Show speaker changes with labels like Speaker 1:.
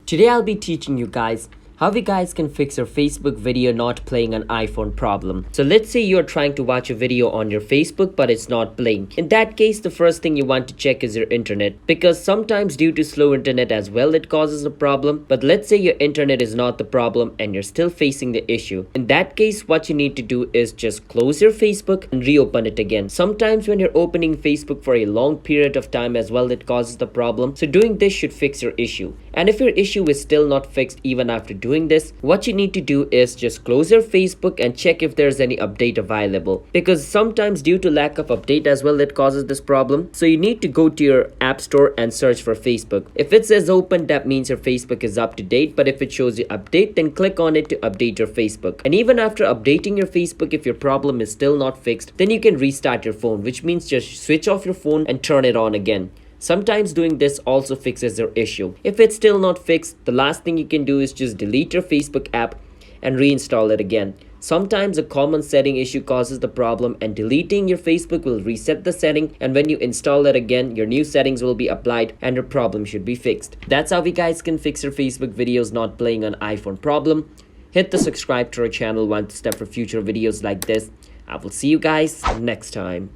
Speaker 1: Today I'll be teaching you guys how you guys can fix your Facebook video not playing on iPhone problem. So let's say you're trying to watch a video on your Facebook but it's not playing. In that case, the first thing you want to check is your internet, because sometimes due to slow internet as well it causes a problem. But let's say your internet is not the problem and you're still facing the issue. In that case, what you need to do is just close your Facebook and reopen it again. Sometimes when you're opening Facebook for a long period of time as well, it causes the problem. So doing this should fix your issue. And if your issue is still not fixed even after doing this, what you need to do is just close your Facebook and check if there's any update available, because sometimes due to lack of update as well it causes this problem. So you need to go to your app store and search for Facebook. If it says open, that means your Facebook is up to date, but if it shows you update, then click on it to update your Facebook. And even after updating your Facebook, if your problem is still not fixed, then you can restart your phone, which means just switch off your phone and turn it on again. Sometimes doing this also fixes your issue. If it's still not fixed, the last thing you can do is just delete your Facebook app and reinstall it again. Sometimes a common setting issue causes the problem, and deleting your Facebook will reset the setting, and when you install it again, your new settings will be applied and your problem should be fixed. That's how you guys can fix your Facebook videos not playing on iPhone problem. Hit the subscribe to our channel 1 step for future videos like this. I will see you guys next time.